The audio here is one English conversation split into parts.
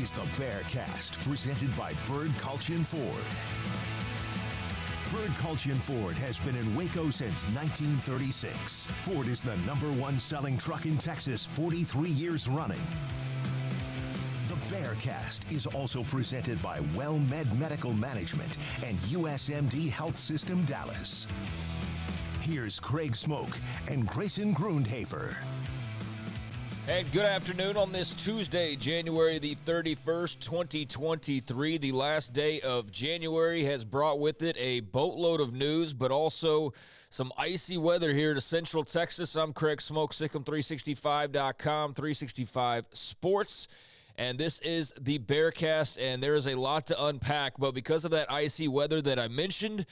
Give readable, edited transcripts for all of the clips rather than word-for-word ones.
is the BearCast, presented by Bird Culture Ford. Bird Culture Ford has been in Waco since 1936. Ford is the #1 selling truck in Texas 43 years running. The BearCast is also presented by WellMed Medical Management and USMD Health System Dallas. Here's Craig Smoak and Grayson Grundhoefer. And good afternoon on this Tuesday, January the 31st, 2023. The last day of January has brought with it a boatload of news, but also some icy weather here to Central Texas. I'm Craig Smoak, SicEm365.com, 365 Sports. And this is the BearCast, and there is a lot to unpack. But because of that icy weather that I mentioned,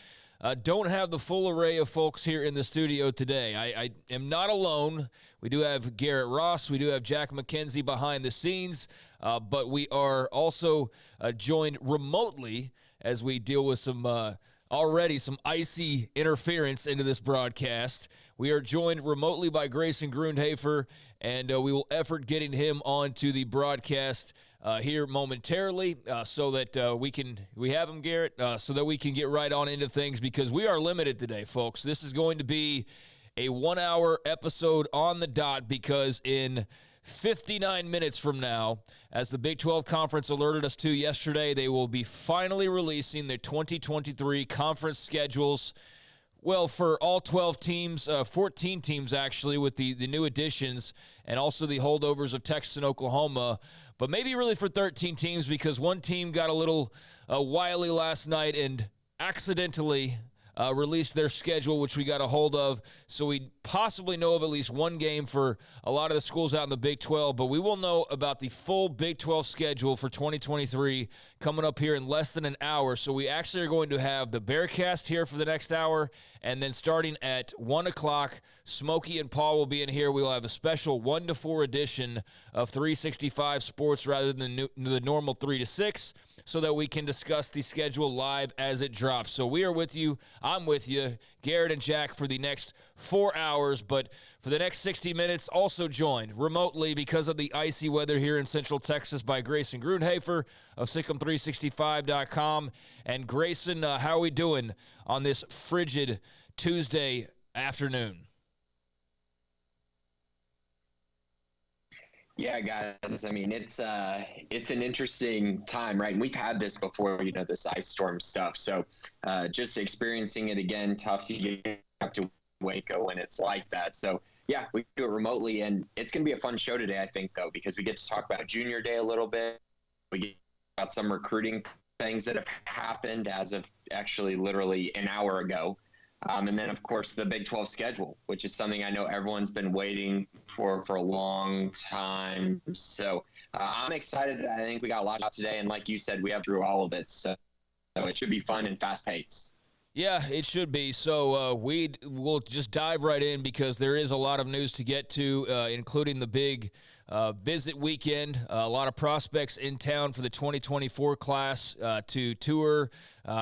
don't have the full array of folks here in the studio today. I am not alone. We do have Garrett Ross. We do have Jack McKenzie behind the scenes. But we are also joined remotely as we deal with some already some icy interference into this broadcast. We are joined remotely by Grayson Grundhoefer, and we will effort getting him onto the broadcast here momentarily so that we have him, Garrett, so that we can get right on into things, because we are limited today, folks. This is going to be a 1-hour episode on the dot, because in 59 minutes from now, as the Big 12 Conference alerted us to yesterday, they will be finally releasing their 2023 conference schedules. Well, for all 12 teams, 14 teams actually, with the new additions and also the holdovers of Texas and Oklahoma, but maybe really for 13 teams, because one team got a little wily last night and accidentally released their schedule, which we got a hold of. So we possibly know of at least one game for a lot of the schools out in the Big 12, but we will know about the full Big 12 schedule for 2023 coming up here in less than an hour. So we actually are going to have the BearCast here for the next hour, and then starting at 1 o'clock, Smokey and Paul will be in here. We will have a special 1 to 4 edition of 365 Sports rather than the normal 3 to 6, so that we can discuss the schedule live as it drops. So we are with you. I'm with you, Garrett and Jack, for the next 4 hours. But for the next 60 minutes, also joined remotely because of the icy weather here in Central Texas by Grayson Grundhoefer of SicEm365.com. And Grayson, how are we doing on this frigid Tuesday afternoon? Yeah, guys. I mean, it's an interesting time, right? And we've had this before, this ice storm stuff. So just experiencing it again, tough to get up to Waco when it's like that. So yeah, we do it remotely, and it's going to be a fun show today, I think, though, because we get to talk about Junior Day a little bit. We get about some recruiting things that have happened as of actually literally an hour ago. And then, of course, the Big 12 schedule, which is something I know everyone's been waiting for a long time. So I'm excited. I think we got a lot today. And like you said, we have through all of it. So it should be fun and fast-paced. Yeah, it should be. So we'll just dive right in, because there is a lot of news to get to, including the big visit weekend. A lot of prospects in town for the 2024 class to tour,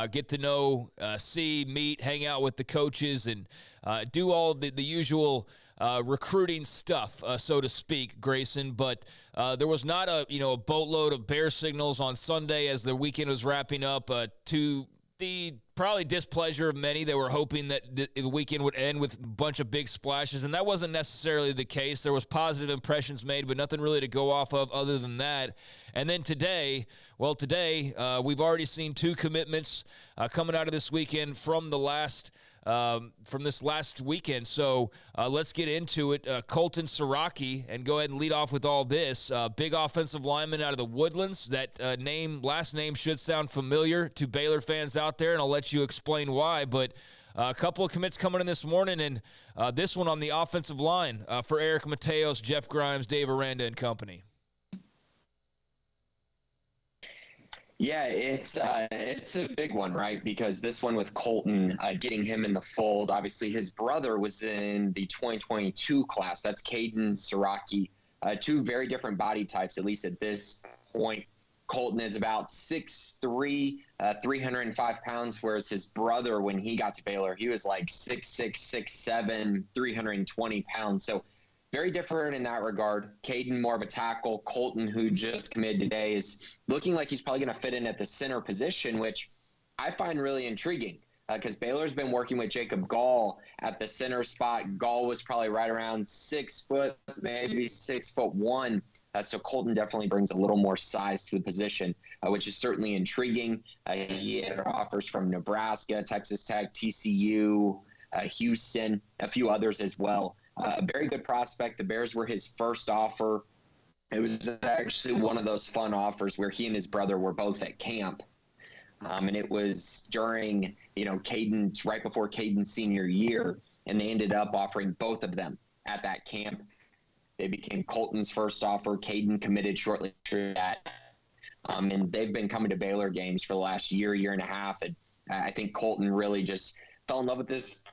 get to know, see, meet, hang out with the coaches, and do all of the usual recruiting stuff, so to speak, Grayson. But there was not a boatload of bear signals on Sunday as the weekend was wrapping up, to the probably displeasure of many that were hoping that the weekend would end with a bunch of big splashes, and that wasn't necessarily the case. There was positive impressions made, but nothing really to go off of other than that. And then today we've already seen 2 commitments coming out of this weekend from this last weekend. So let's get into it. Colton Siraki, and go ahead and lead off with all this. Big offensive lineman out of the Woodlands. That last name should sound familiar to Baylor fans out there, and I'll let you explain why. But a couple of commits coming in this morning, and this one on the offensive line for Eric Mateos, Jeff Grimes, Dave Aranda, and company. Yeah, it's a big one, right? Because this one with Colton, getting him in the fold. Obviously, his brother was in the 2022 class. That's Caden Siraki. 2 very different body types, at least at this point. Colton is about 6'3", 305 pounds, whereas his brother, when he got to Baylor, he was like 6'6", 6'7", 320 pounds. So very different in that regard. Caden, more of a tackle. Colton, who just committed today, is looking like he's probably going to fit in at the center position, which I find really intriguing because Baylor's been working with Jacob Gall at the center spot. Gall was probably right around 6 foot, maybe 6'1". So Colton definitely brings a little more size to the position, which is certainly intriguing. He had offers from Nebraska, Texas Tech, TCU, Houston, a few others as well. A very good prospect. The Bears were his first offer. It was actually one of those fun offers where he and his brother were both at camp. And it was during, Caden's, right before Caden's senior year, and they ended up offering both of them at that camp. They became Colton's first offer. Caden committed shortly after that. And they've been coming to Baylor games for the last year and a half. And I think Colton really just fell in love with this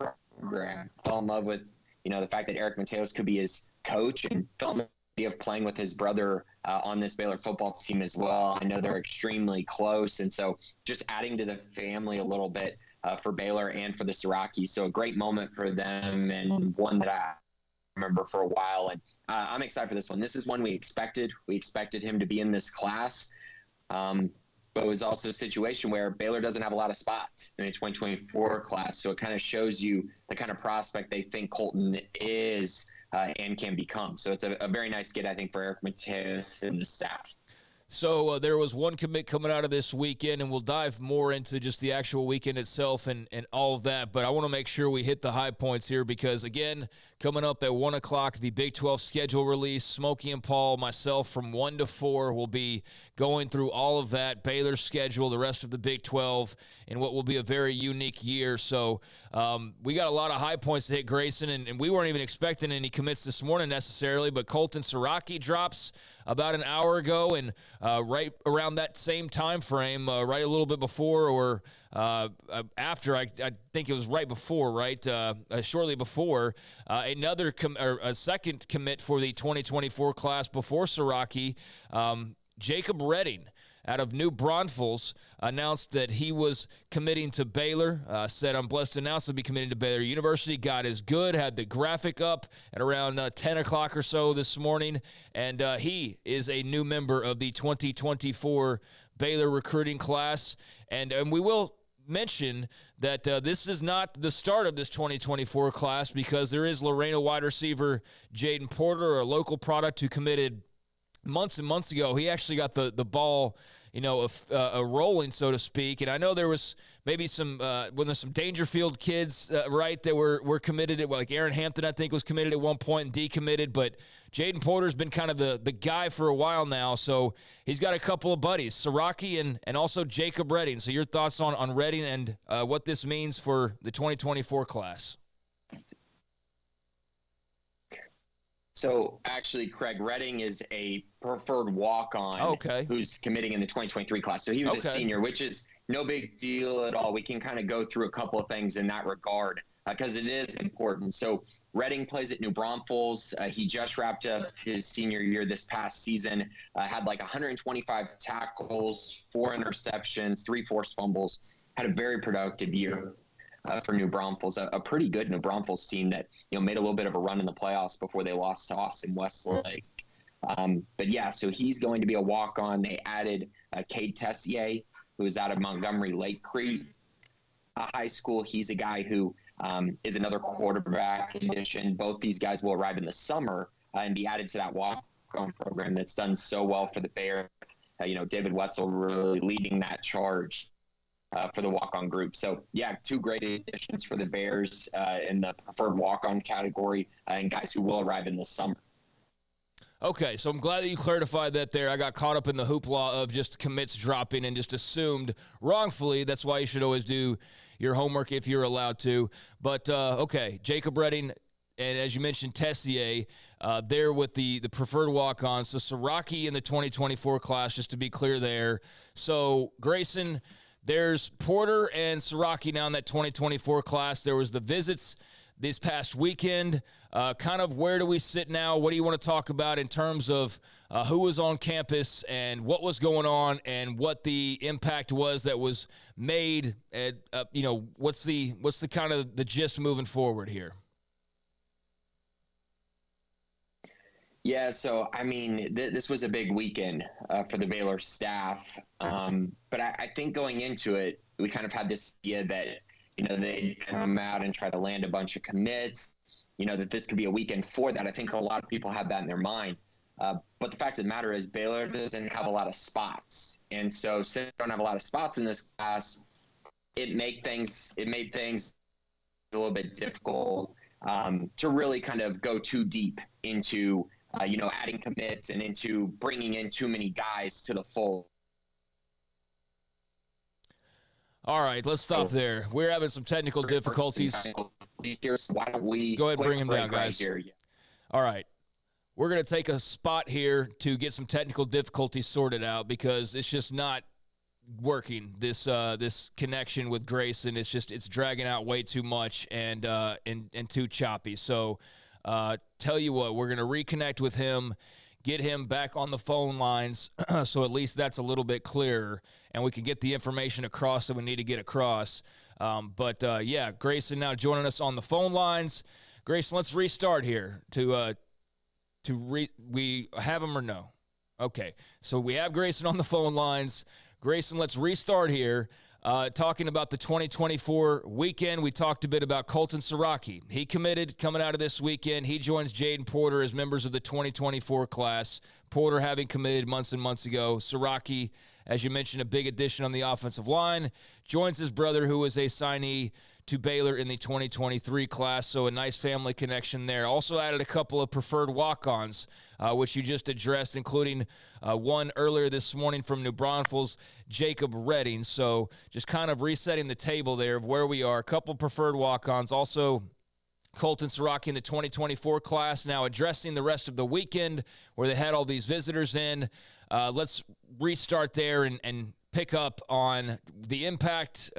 program, fell in love with, the fact that Eric Mateos could be his coach, and fell in love with the idea of playing with his brother on this Baylor football team as well. I know they're extremely close. And so just adding to the family a little bit for Baylor and for the Sirachi. So a great moment for them, and one that I remember for a while. And I'm excited for this one. This is one we expected. We expected him to be in this class. But it was also a situation where Baylor doesn't have a lot of spots in the 2024 class. So it kind of shows you the kind of prospect they think Colton is and can become. So it's a very nice get, I think, for Eric Mateos and the staff. So there was one commit coming out of this weekend, and we'll dive more into just the actual weekend itself and all of that. But I want to make sure we hit the high points here because, again, coming up at 1 o'clock, the Big 12 schedule release. Smokey and Paul, myself, from 1 to 4 will be going through all of that, Baylor's schedule, the rest of the Big 12, in what will be a very unique year. So we got a lot of high points to hit, Grayson, and we weren't even expecting any commits this morning necessarily, but Colton Sirachi drops about an hour ago, and right around that same time frame, right a little bit before or after, I think it was right before, right, shortly before, a second commit for the 2024 class before Sirachi, Jacob Redding out of New Braunfels announced that he was committing to Baylor, said, "I'm blessed to announce he'll be committing to Baylor University." God is good, had the graphic up at around 10 o'clock or so this morning, and he is a new member of the 2024 Baylor recruiting class. And we will mention that this is not the start of this 2024 class because there is Lorena wide receiver Jaden Porter, a local product who committed months and months ago. He actually got the ball, rolling, so to speak. And I know there was maybe some Dangerfield kids, right, that were committed. Like Aaron Hampton, I think, was committed at one point and decommitted. But Jaden Porter's been kind of the guy for a while now. So he's got a couple of buddies, Sirachi and also Jacob Redding. So your thoughts on Redding and what this means for the 2024 class? So actually, Craig, Redding is a preferred walk-on who's committing in the 2023 class. So he was a senior, which is no big deal at all. We can kind of go through a couple of things in that regard because it is important. So Redding plays at New Braunfels. He just wrapped up his senior year this past season, had like 125 tackles, 4 interceptions, 3 forced fumbles, had a very productive year. For New Braunfels, a pretty good New Braunfels team that made a little bit of a run in the playoffs before they lost to Austin Westlake. But yeah, so he's going to be a walk-on. They added Cade Tessier, who is out of Montgomery Lake Creek High School. He's a guy who is another quarterback addition. Both these guys will arrive in the summer and be added to that walk-on program that's done so well for the Bears. David Wetzel really leading that charge for the walk-on group. So, yeah, 2 great additions for the Bears in the preferred walk-on category and guys who will arrive in the summer. Okay, so I'm glad that you clarified that there. I got caught up in the hoopla of just commits dropping and just assumed wrongfully. That's why you should always do your homework if you're allowed to. But, okay, Jacob Redding, and as you mentioned, Tessier, there with the preferred walk-on. So Sirachi in the 2024 class, just to be clear there. So, Grayson, there's Porter and Sirachi now in that 2024 class. There was the visits this past weekend. Kind of where do we sit now? What do you want to talk about in terms of who was on campus and what was going on and what the impact was that was made? What's the kind of the gist moving forward here? Yeah, so I mean, this was a big weekend for the Baylor staff, but I think going into it, we kind of had this idea that they'd come out and try to land a bunch of commits, that this could be a weekend for that. I think a lot of people have that in their mind, but the fact of the matter is Baylor doesn't have a lot of spots, and so since they don't have a lot of spots in this class, it made things a little bit difficult to really kind of go too deep into adding commits and into bringing in too many guys to the fold. All right, let's stop there. We're having some technical difficulties. Why don't we go ahead and bring him down, guys? Right here. Yeah. All right. We're going to take a spot here to get some technical difficulties sorted out because it's just not working, this connection with Grayson. It's dragging out way too much and too choppy. So tell you what, we're going to reconnect with him, get him back on the phone lines so at least that's a little bit clearer and we can get the information across that we need to get across. Yeah, Grayson now joining us on the phone lines. Grayson, let's restart here we have him or no? Okay, so we have Grayson on the phone lines. Grayson, let's restart here. Talking about the 2024 weekend, we talked a bit about Colton Siraki. He committed coming out of this weekend. He joins Jaden Porter as members of the 2024 class. Porter having committed months and months ago. Siraki, as you mentioned, a big addition on the offensive line. Joins his brother, who was a signee to Baylor in the 2023 class, so a nice family connection there. Also added a couple of preferred walk-ons, which you just addressed, including one earlier this morning from New Braunfels, Jacob Redding. So just kind of resetting the table there of where we are. A couple preferred walk-ons. Also, Colton Siraki in the 2024 class, now addressing the rest of the weekend where they had all these visitors in. Let's restart there and pick up on the impact.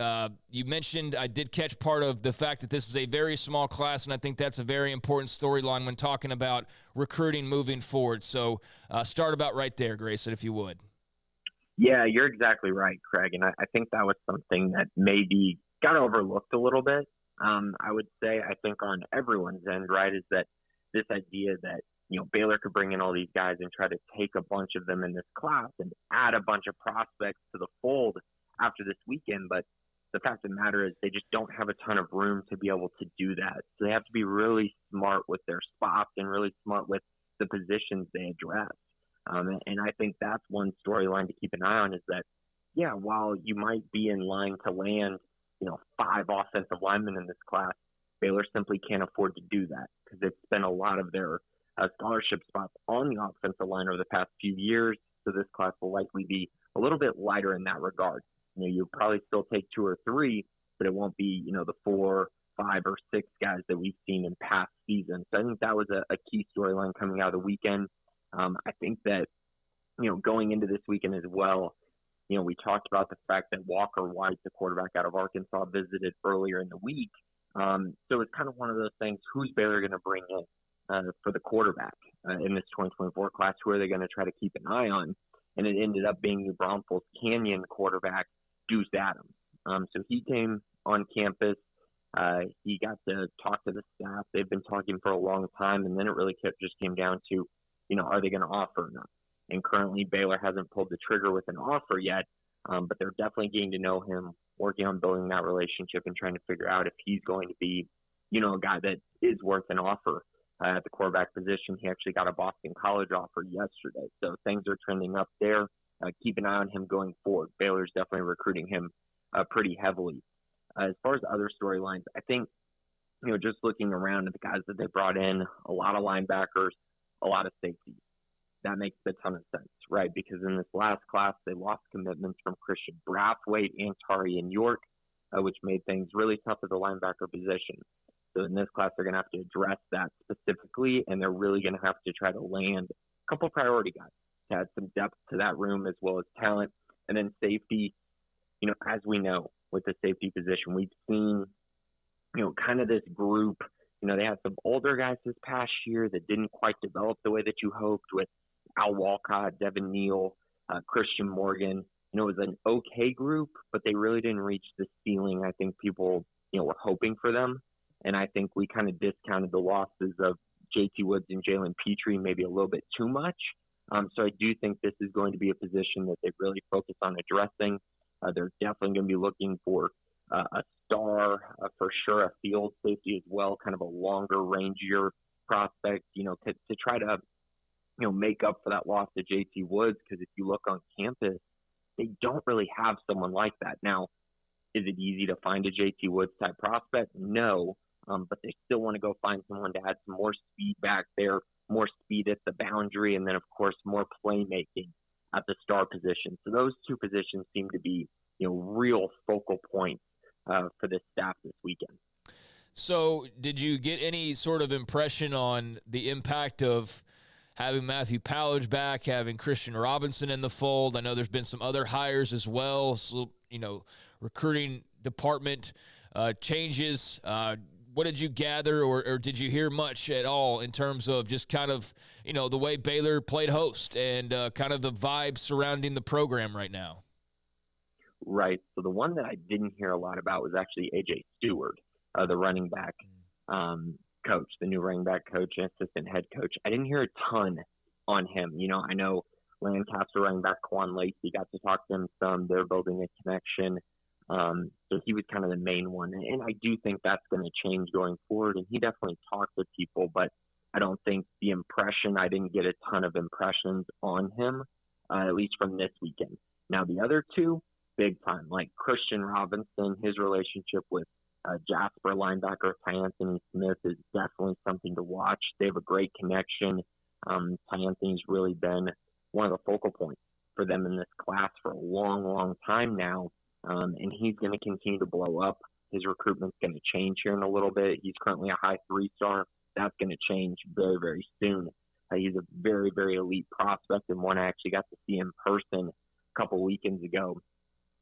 You mentioned, I did catch part of the fact that this is a very small class, and I think that's a very important storyline when talking about recruiting moving forward. So start about right there, Grayson, if you would. Yeah, you're exactly right, Craig. And I think that was something that maybe got overlooked a little bit. I would say, I think on everyone's end, right, is that this idea that Baylor could bring in all these guys and try to take a bunch of them in this class and add a bunch of prospects to the fold after this weekend. But the fact of the matter is they just don't have a ton of room to be able to do that. So they have to be really smart with their spots and really smart with the positions they address. And I think that's one storyline to keep an eye on is that, yeah, while you might be in line to land, 5 offensive linemen in this class, Baylor simply can't afford to do that because they've spent a lot of their scholarship spots on the offensive line over the past few years. So this class will likely be a little bit lighter in that regard. You'll probably still take 2 or 3, but it won't be, the 4, 5, or 6 guys that we've seen in past seasons. So I think that was a key storyline coming out of the weekend. I think that, going into this weekend as well, we talked about the fact that Walker White, the quarterback out of Arkansas, visited earlier in the week. So it's kind of one of those things, who's Baylor going to bring in for the quarterback in this 2024 class? Who are they going to try to keep an eye on? And it ended up being New Braunfels Canyon quarterback Deuce Adams. So he came on campus. He got to talk to the staff. They've been talking for a long time, and then it really just came down to, are they going to offer or not? And currently Baylor hasn't pulled the trigger with an offer yet, but they're definitely getting to know him, working on building that relationship and trying to figure out if he's going to be, a guy that is worth an offer at the quarterback position. He actually got a Boston College offer yesterday. So things are trending up there. Keep an eye on him going forward. Baylor's definitely recruiting him pretty heavily. As far as other storylines, I think, just looking around at the guys that they brought in, a lot of linebackers, a lot of safeties. That makes a ton of sense, right? Because in this last class, they lost commitments from Christian Brathwaite, Antari, and York, which made things really tough at the linebacker position. So in this class, they're going to have to address that specifically, and they're really going to have to try to land a couple priority guys to add some depth to that room as well as talent. And then safety, as we know with the safety position, we've seen, kind of this group. They had some older guys this past year that didn't quite develop the way that you hoped with Al Walcott, Devin Neal, Christian Morgan. It was an okay group, but they really didn't reach the ceiling I think people, were hoping for them. And I think we kind of discounted the losses of JT Woods and Jalen Petrie maybe a little bit too much. So I do think this is going to be a position that they really focus on addressing. They're definitely going to be looking for a star, for sure, a field safety as well, kind of a longer rangier prospect, to try to, make up for that loss to JT Woods. Because if you look on campus, they don't really have someone like that. Now, is it easy to find a JT Woods type prospect? No, but they still want to go find someone to add some more speed back there, more speed at the boundary, and then, of course, more playmaking at the star position. So those two positions seem to be, real focal points for this staff this weekend. So did you get any sort of impression on the impact of having Matthew Pallage back, having Christian Robinson in the fold? I know there's been some other hires as well, so, recruiting department changes. What did you gather, or did you hear much at all in terms of just kind of, the way Baylor played host and kind of the vibe surrounding the program right now? Right. So the one that I didn't hear a lot about was actually A.J. Stewart, the running back coach, the new running back coach and assistant head coach. I didn't hear a ton on him. I know Lancaster running back Quan Lacey, got to talk to him some. They're building a connection. So he was kind of the main one. And I do think that's going to change going forward. And he definitely talked with people, but I don't think I didn't get a ton of impressions on him, at least from this weekend. Now, the other two, big time, like Christian Robinson, his relationship with Jasper linebacker Anthony Smith is definitely something to watch. They have a great connection. Anthony's really been one of the focal points for them in this class for a long, long time now. And he's going to continue to blow up. His recruitment's going to change here in a little bit. He's currently a high 3-star. That's going to change very, very soon. He's a very, very elite prospect, and one I actually got to see in person a couple weekends ago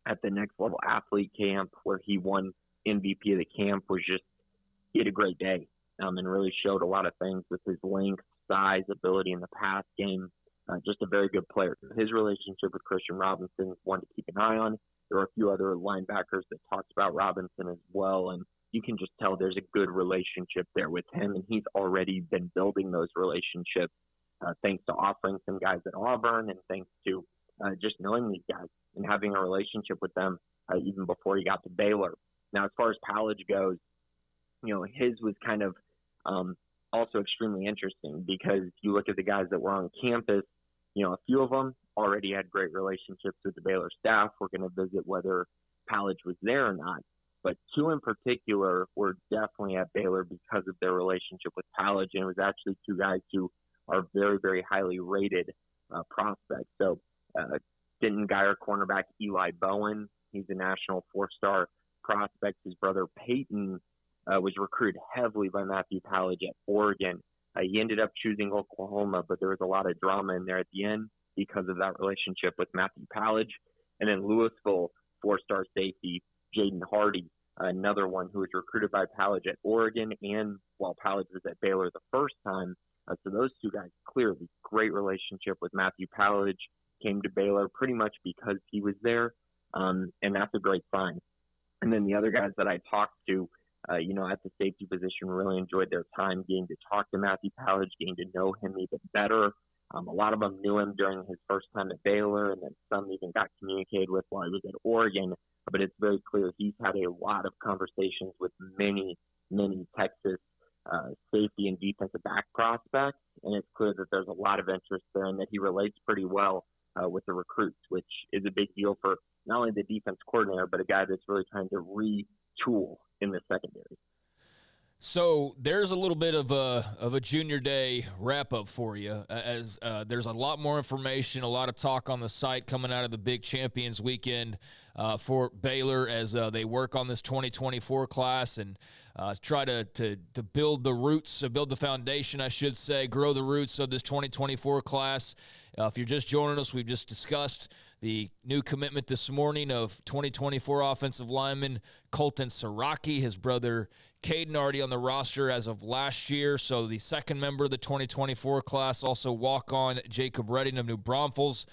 at the Next Level Athlete Camp, where he won MVP of the camp. He had a great day and really showed a lot of things with his length, size, ability in the pass game. Just a very good player. His relationship with Christian Robinson is one to keep an eye on. There are a few other linebackers that talked about Robinson as well, and you can just tell there's a good relationship there with him, and he's already been building those relationships thanks to offering some guys at Auburn and thanks to just knowing these guys and having a relationship with them even before he got to Baylor. Now, as far as Pallage goes, his was kind of also extremely interesting because you look at the guys that were on campus, a few of them already had great relationships with the Baylor staff. We're going to visit whether Pallage was there or not. But two in particular were definitely at Baylor because of their relationship with Pallage, and it was actually two guys who are very, very highly rated prospects. So Denton Guyer cornerback Eli Bowen, he's a national 4-star prospect. His brother Peyton was recruited heavily by Matthew Pallage at Oregon. He ended up choosing Oklahoma, but there was a lot of drama in there at the end because of that relationship with Matthew Pallage. And then Louisville 4-star safety Jaden Hardy, another one who was recruited by Pallage at Oregon and while Pallage was at Baylor the first time. So those two guys, clearly great relationship with Matthew Pallage, came to Baylor pretty much because he was there, and that's a great sign. And then the other guys that I talked to, at the safety position, really enjoyed their time getting to talk to Matthew Pallage, getting to know him even better. A lot of them knew him during his first time at Baylor, and then some even got communicated with while he was at Oregon. But it's very clear he's had a lot of conversations with many, many Texas safety and defensive back prospects, and it's clear that there's a lot of interest there and that he relates pretty well with the recruits, which is a big deal for not only the defense coordinator, but a guy that's really trying to retool in the secondary. So there's a little bit of a junior day wrap up for you, as there's a lot more information, a lot of talk on the site coming out of the Big Champions weekend for Baylor as they work on this 2024 class and try to build the roots, build the foundation, I should say, grow the roots of this 2024 class. If you're just joining us, we've just discussed The new commitment this morning of 2024 offensive lineman Colton Siraki, his brother Caden already on the roster as of last year. So the second member of the 2024 class, also walk-on Jacob Redding of New Braunfels,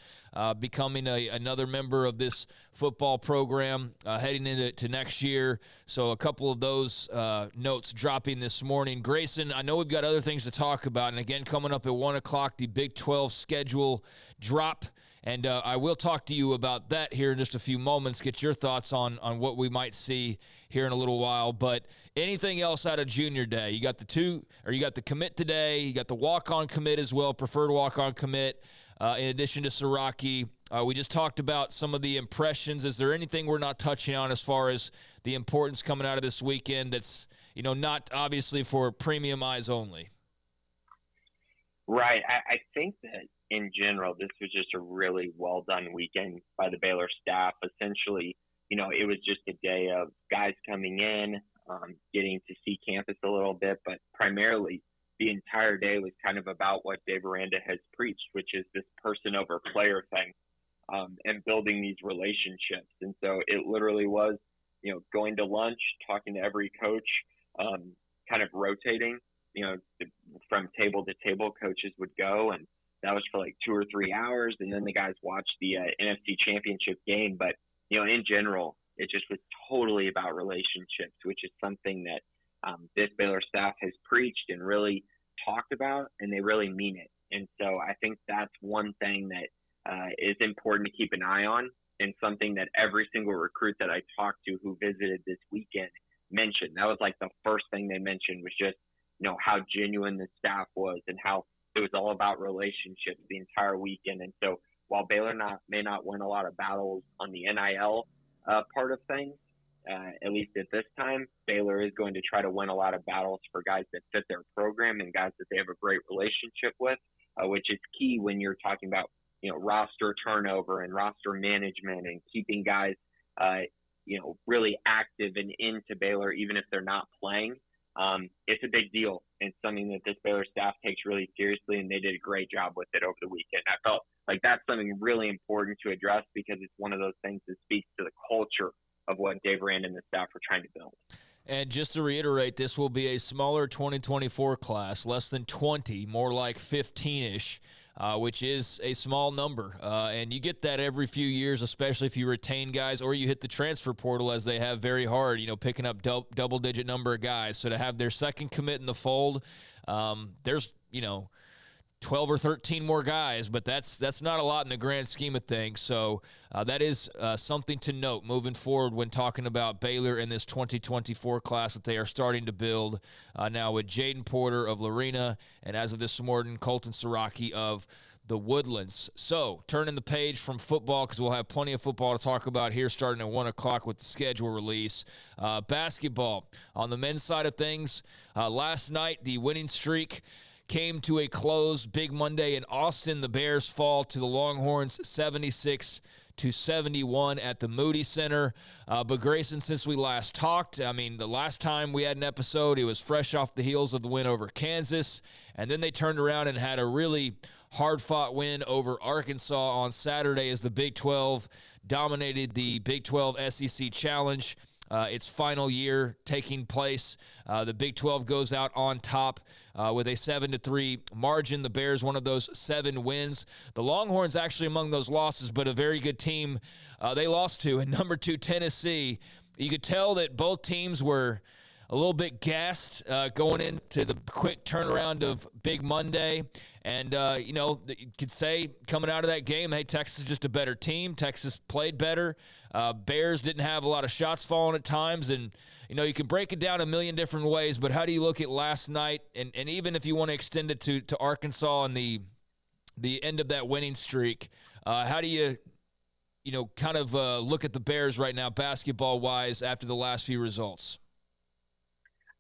becoming another member of this football program heading into next year. So a couple of those notes dropping this morning. Grayson, I know we've got other things to talk about. And again, coming up at 1 o'clock, the Big 12 schedule drop. And I will talk to you about that here in just a few moments, get your thoughts on what we might see here in a little while. But anything else out of junior day? You got the commit today, you got the walk-on commit as well, preferred walk-on commit, in addition to Siraki. We just talked about some of the impressions. Is there anything we're not touching on as far as the importance coming out of this weekend that's, not obviously for premium eyes only? Right. I think that in general, this was just a really well done weekend by the Baylor staff. Essentially, it was just a day of guys coming in, getting to see campus a little bit, but primarily the entire day was kind of about what Dave Aranda has preached, which is this person over player thing, and building these relationships. And so it literally was, going to lunch, talking to every coach, kind of rotating, from table to table, coaches would go, and that was for like 2 or 3 hours. And then the guys watched the NFC championship game. But, in general, it just was totally about relationships, which is something that this Baylor staff has preached and really talked about, and they really mean it. And so I think that's one thing that is important to keep an eye on, and something that every single recruit that I talked to who visited this weekend mentioned. That was like the first thing they mentioned was just, how genuine the staff was and how it was all about relationships the entire weekend. And so while Baylor may not win a lot of battles on the NIL part of things, at least at this time, Baylor is going to try to win a lot of battles for guys that fit their program and guys that they have a great relationship with, which is key when you're talking about, roster turnover and roster management and keeping guys, really active and into Baylor, even if they're not playing. It's a big deal and something that this Baylor staff takes really seriously, and they did a great job with it over the weekend. I felt like that's something really important to address because it's one of those things that speaks to the culture of what Dave Rand and the staff are trying to build. And just to reiterate, this will be a smaller 2024 class, less than 20, more like 15-ish, which is a small number. And you get that every few years, especially if you retain guys or you hit the transfer portal as they have very hard, picking up double-digit number of guys. So to have their second commit in the fold, there's, 12 or 13 more guys, but that's not a lot in the grand scheme of things. So that is something to note moving forward when talking about Baylor in this 2024 class that they are starting to build now with Jaden Porter of Lorena and as of this morning, Colton Siraki of the Woodlands. So turning the page from football, because we'll have plenty of football to talk about here starting at 1 o'clock with the schedule release. Basketball on the men's side of things. Last night, the winning streak came to a close. Big Monday in Austin. The Bears fall to the Longhorns 76-71 at the Moody Center. But Grayson, since we last talked, the last time we had an episode, it was fresh off the heels of the win over Kansas. And then they turned around and had a really hard-fought win over Arkansas on Saturday as the Big 12 dominated the Big 12 SEC Challenge. Its final year taking place. The Big 12 goes out on top with a 7-3 margin. The Bears, one of those 7 wins. The Longhorns actually among those losses, but a very good team they lost to. And number 2, Tennessee. You could tell that both teams were a little bit gassed going into the quick turnaround of Big Monday. And, you could say coming out of that game, hey, Texas is just a better team. Texas played better. Bears didn't have a lot of shots falling at times. And, you can break it down a million different ways. But how do you look at last night? And even if you want to extend it to Arkansas and the end of that winning streak, how do you, look at the Bears right now basketball-wise after the last few results?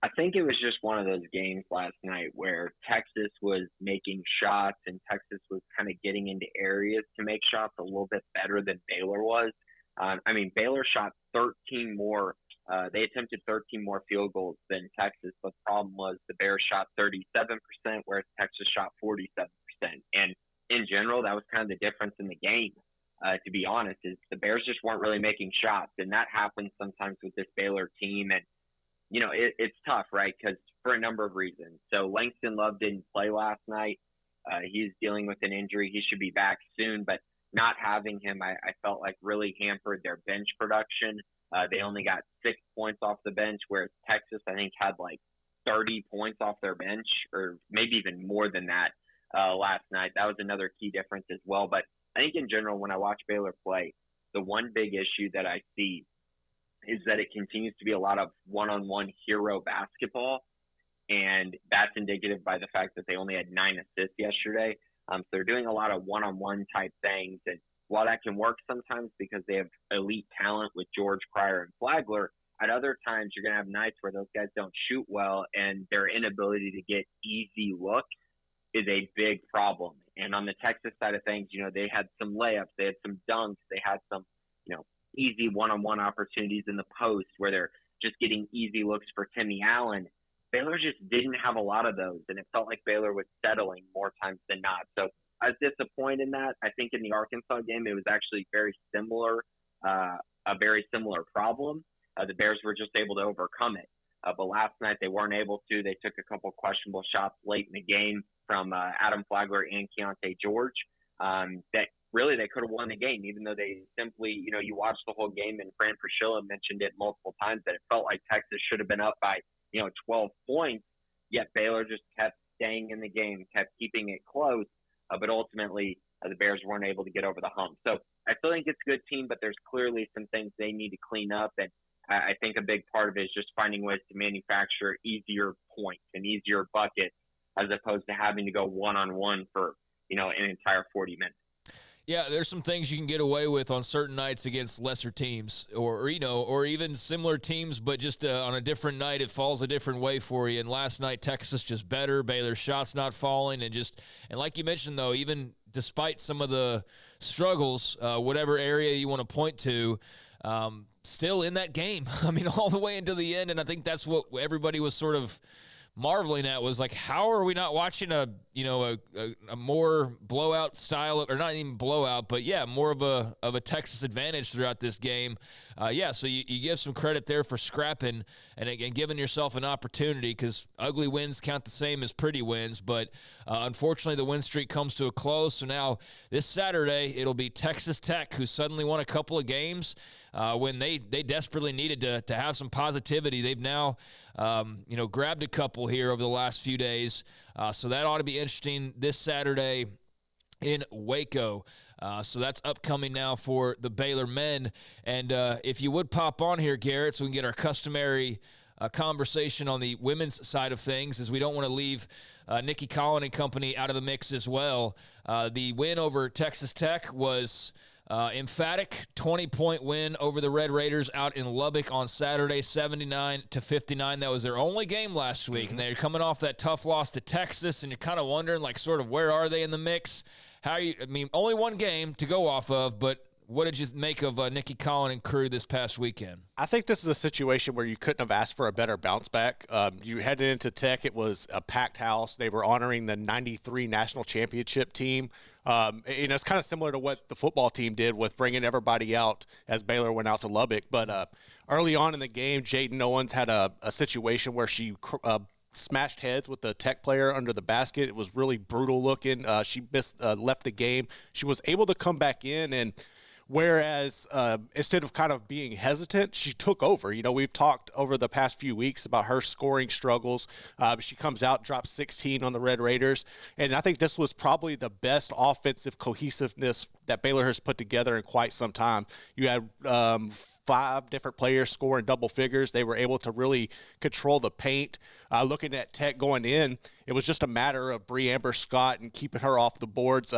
I think it was just one of those games last night where Texas was making shots and Texas was kind of getting into areas to make shots a little bit better than Baylor was. Baylor shot 13 more. They attempted 13 more field goals than Texas. But the problem was the Bears shot 37%, whereas Texas shot 47%. And in general, that was kind of the difference in the game. to be honest, is the Bears just weren't really making shots. And that happens sometimes with this Baylor team. And, it's tough, right? Because for a number of reasons. So Langston Love didn't play last night. He's dealing with an injury. He should be back soon. But not having him, I felt like really hampered their bench production. They only got 6 points off the bench, whereas Texas, I think, had like 30 points off their bench, or maybe even more than that last night. That was another key difference as well. But I think in general, when I watch Baylor play, the one big issue that I see is that it continues to be a lot of one-on-one hero basketball. And that's indicative by the fact that they only had 9 assists yesterday. So they're doing a lot of one-on-one type things. And while that can work sometimes because they have elite talent with George, Cryer, and Flagler, at other times you're going to have nights where those guys don't shoot well, and their inability to get easy looks is a big problem. And on the Texas side of things, they had some layups, they had some dunks, they had some, easy one-on-one opportunities in the post where they're just getting easy looks for Timmy Allen. Baylor just didn't have a lot of those, and it felt like Baylor was settling more times than not. So I was disappointed in that. I think in the Arkansas game, it was actually very similar, a very similar problem. The Bears were just able to overcome it. But last night they weren't able to. They took a couple questionable shots late in the game from Adam Flagler and Keontae George that really they could have won the game, even though they simply, you watched the whole game, and Fran Fraschilla mentioned it multiple times that it felt like Texas should have been up by 12 points, yet Baylor just kept staying in the game, kept keeping it close, but ultimately the Bears weren't able to get over the hump. So I still think it's a good team, but there's clearly some things they need to clean up, and I think a big part of it is just finding ways to manufacture easier points and easier buckets as opposed to having to go one-on-one for, an entire 40 minutes. Yeah, there's some things you can get away with on certain nights against lesser teams or even similar teams, but just on a different night, it falls a different way for you. And last night, Texas just better. Baylor's shots not falling. And like you mentioned, though, even despite some of the struggles, whatever area you want to point to, still in that game. I mean, all the way into the end. And I think that's what everybody was sort of marveling at, was like, how are we not watching a more blowout style, or not even blowout, but yeah, more of a Texas advantage throughout this game. So you give some credit there for scrapping and again giving yourself an opportunity, because ugly wins count the same as pretty wins. But unfortunately, the win streak comes to a close. So now this Saturday, it'll be Texas Tech, who suddenly won a couple of games when they desperately needed to have some positivity. They've now grabbed a couple here over the last few days. So that ought to be interesting this Saturday in Waco. So that's upcoming now for the Baylor men. And if you would pop on here, Garrett, so we can get our customary conversation on the women's side of things, as we don't want to leave Nikki Collin and company out of the mix as well. The win over Texas Tech was emphatic 20-point win over the Red Raiders out in Lubbock on Saturday, 79-59. That was their only game last week, and they're coming off that tough loss to Texas, and you're kind of wondering, like, sort of where are they in the mix? Only one game to go off of, but what did you make of Nikki Collin and crew this past weekend? I think this is a situation where you couldn't have asked for a better bounce back. You headed into Tech, it was a packed house. They were honoring the 93 national championship team. It's kind of similar to what the football team did with bringing everybody out as Baylor went out to Lubbock. But early on in the game, Jaden Owens had a situation where she smashed heads with the Tech player under the basket. It was really brutal looking. She left the game. She was able to come back in, and whereas instead of kind of being hesitant, she took over. We've talked over the past few weeks about her scoring struggles. She comes out, drops 16 on the Red Raiders. And I think this was probably the best offensive cohesiveness that Baylor has put together in quite some time. You had 5 different players scoring double figures. They were able to really control the paint. Looking at Tech going in, it was just a matter of Bree Amber Scott and keeping her off the boards.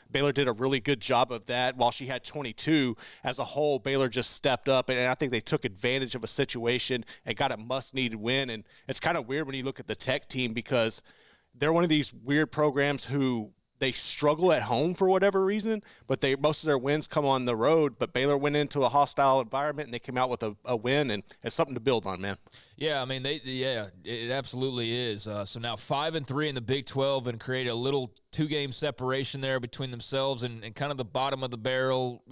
Baylor did a really good job of that. While she had 22, as a whole, Baylor just stepped up, and I think they took advantage of a situation and got a must-needed win. And it's kind of weird when you look at the Tech team, because they're one of these weird programs who they struggle at home for whatever reason, but most of their wins come on the road. But Baylor went into a hostile environment, and they came out with a win, and it's something to build on, man. Yeah, I mean, it absolutely is. So now 5-3 in the Big 12 and create a little 2-game separation there between themselves and kind of the bottom of the barrel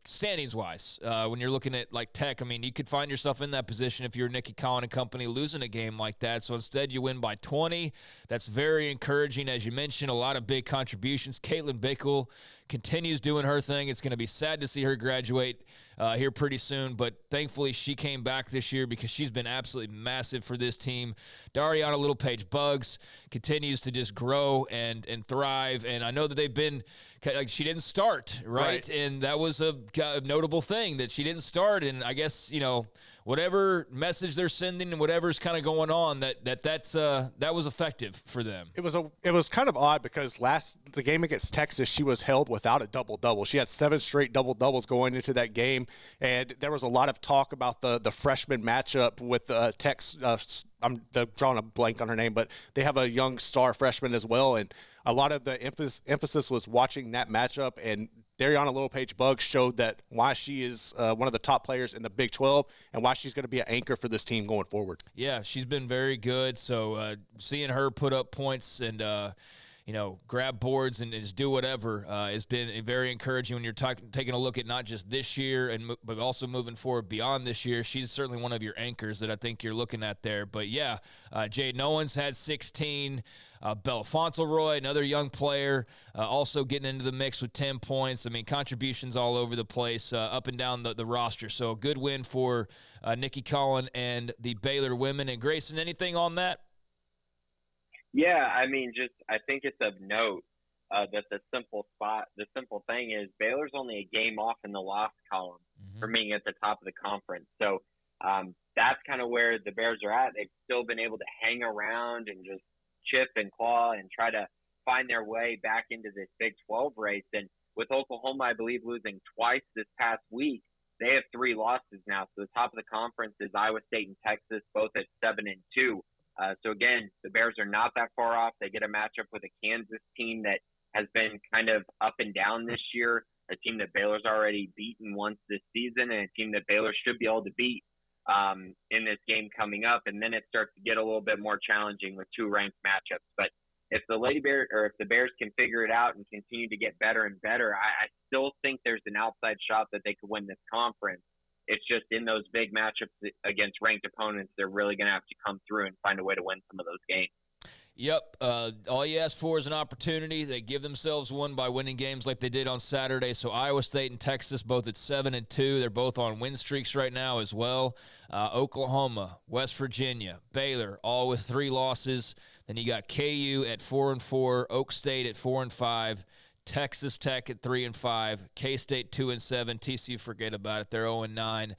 standings-wise. When you're looking at, like, Tech, I mean, you could find yourself in that position if you're Nikki Collin and company losing a game like that. So instead you win by 20. That's very encouraging. As you mentioned, a lot of big contributions. Caitlin Bickle continues doing her thing. It's going to be sad to see her graduate here pretty soon, but thankfully she came back this year because she's been absolutely massive for this team. Dariana Littlepage Bugs continues to just grow and thrive, and I know that they've been like, she didn't start, right? And that was a notable thing that she didn't start, and I guess, you know, whatever message they're sending and whatever's kind of going on, that was effective for them. It was kind of odd because the game against Texas, she was held without a double-double. She had 7 straight double-doubles going into that game, and there was a lot of talk about the freshman matchup with Tex. I'm drawing a blank on her name, but they have a young star freshman as well, and a lot of the emphasis was watching that matchup, and Dariana Littlepage Bugs showed that why she is one of the top players in the Big 12 and why she's going to be an anchor for this team going forward. Yeah, she's been very good. So seeing her put up points and grab boards and just do whatever has been very encouraging when you're taking a look at not just this year but also moving forward beyond this year. She's certainly one of your anchors that I think you're looking at there. But yeah, Jade Owens had 16. Bella Fauntleroy, another young player, also getting into the mix with 10 points. I mean, contributions all over the place, up and down the roster. So a good win for Nikki Collin and the Baylor women. And Grayson, anything on that? Yeah, I mean, I think it's of note that the simple thing is Baylor's only a game off in the loss column from being at the top of the conference. So that's kind of where the Bears are at. They've still been able to hang around and just chip and claw and try to find their way back into this Big 12 race. And with Oklahoma, I believe, losing twice this past week, they have 3 losses now. So the top of the conference is Iowa State and Texas, both at 7-2. So again, the Bears are not that far off. They get a matchup with a Kansas team that has been kind of up and down this year, a team that Baylor's already beaten once this season, and a team that Baylor should be able to beat in this game coming up. And then it starts to get a little bit more challenging with 2 ranked matchups. But if the if the Bears can figure it out and continue to get better and better, I still think there's an outside shot that they could win this conference. It's just in those big matchups against ranked opponents, they're really going to have to come through and find a way to win some of those games. Yep. All you ask for is an opportunity. They give themselves one by winning games like they did on Saturday. So Iowa State and Texas both at 7-2. They're both on win streaks right now as well. Oklahoma, West Virginia, Baylor, all with 3 losses. Then you got KU at 4-4, Oak State at 4-5. Texas Tech at 3-5, K-State 2-7, TCU, forget about it, they're 0-9.